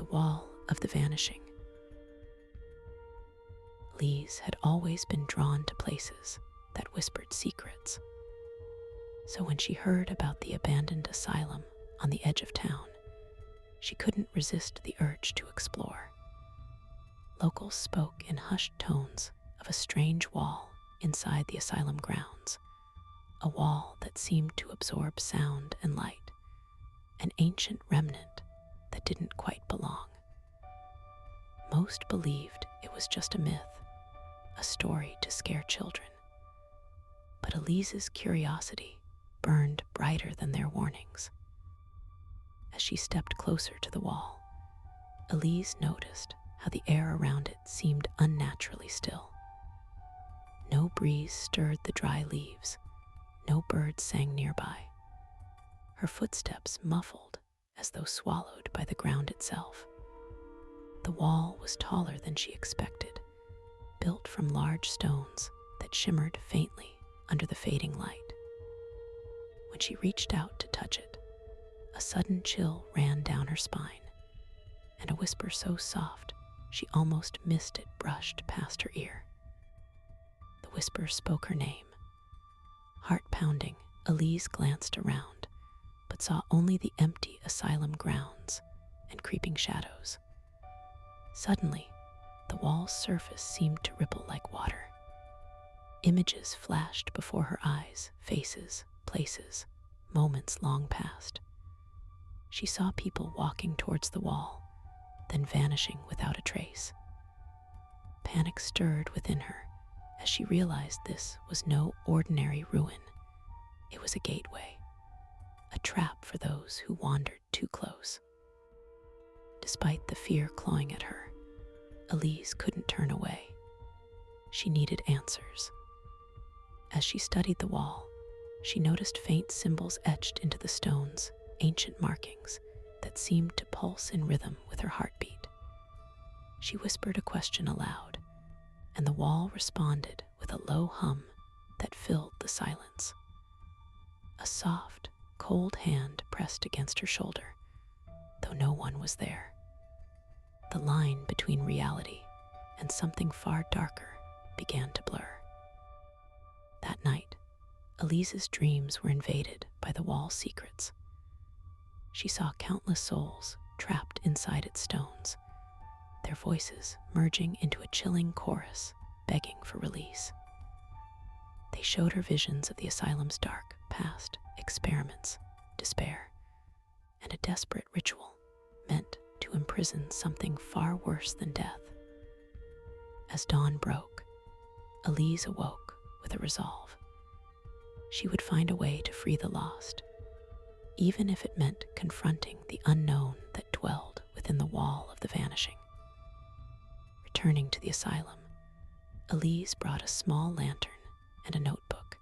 the wall of the vanishing. Elise had always been drawn to places that whispered secrets. So when she heard about the abandoned asylum on the edge of town, she couldn't resist the urge to explore. Locals spoke in hushed tones of a strange wall inside the asylum grounds, a wall that seemed to absorb sound and light, an ancient remnant that didn't quite belong. Most believed it was just a myth, a story to scare children. But Elise's curiosity burned brighter than their warnings. As she stepped closer to the wall, Elise noticed how the air around it seemed unnaturally still. No breeze stirred the dry leaves, no birds sang nearby. Her footsteps muffled as though swallowed by the ground itself. The wall was taller than she expected, built from large stones that shimmered faintly under the fading light. When she reached out to touch it, a sudden chill ran down her spine, and a whisper so soft she almost missed it brushed past her ear. The whisper spoke her name. Heart pounding, Elise glanced around, but saw only the empty asylum grounds and creeping shadows. Suddenly, the wall's surface seemed to ripple like water. Images flashed before her eyes, faces, places, moments long past. She saw people walking towards the wall, then vanishing without a trace. Panic stirred within her as she realized this was no ordinary ruin. It was a gateway, a trap for those who wandered too close. Despite the fear clawing at her, Elise couldn't turn away. She needed answers. As she studied the wall, she noticed faint symbols etched into the stones, ancient markings that seemed to pulse in rhythm with her heartbeat. She whispered a question aloud, and the wall responded with a low hum that filled the silence. A soft, cold hand pressed against her shoulder, though no one was there. The line between reality and something far darker began to blur. That night, Elise's dreams were invaded by the wall's secrets. She saw countless souls trapped inside its stones, their voices merging into a chilling chorus, begging for release. They showed her visions of the asylum's dark past, experiments, despair, and a desperate ritual meant to imprison something far worse than death. As dawn broke, Elise awoke with a resolve. She would find a way to free the lost, even if it meant confronting the unknown that dwelled within the wall of the vanishing. Returning to the asylum, Elise brought a small lantern and a notebook.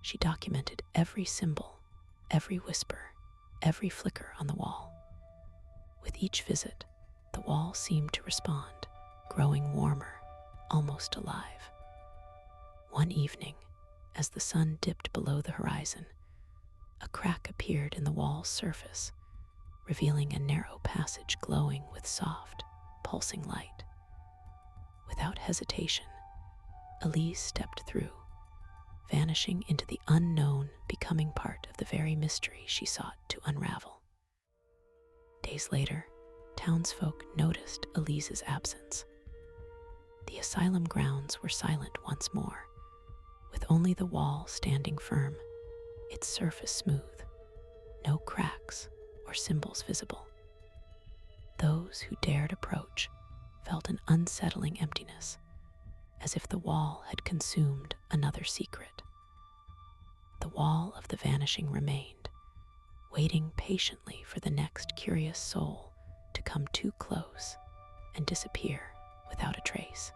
She documented every symbol, every whisper, every flicker on the wall. With each visit, the wall seemed to respond, growing warmer, almost alive. One evening, as the sun dipped below the horizon, a crack appeared in the wall's surface, revealing a narrow passage glowing with soft, pulsing light. Without hesitation, Elise stepped through, vanishing into the unknown, becoming part of the very mystery she sought to unravel. Days later, townsfolk noticed Elise's absence. The asylum grounds were silent once more, with only the wall standing firm, its surface smooth, no cracks or symbols visible. Those who dared approach felt an unsettling emptiness, as if the wall had consumed another secret. The wall of the vanishing remained, waiting patiently for the next curious soul to come too close and disappear without a trace.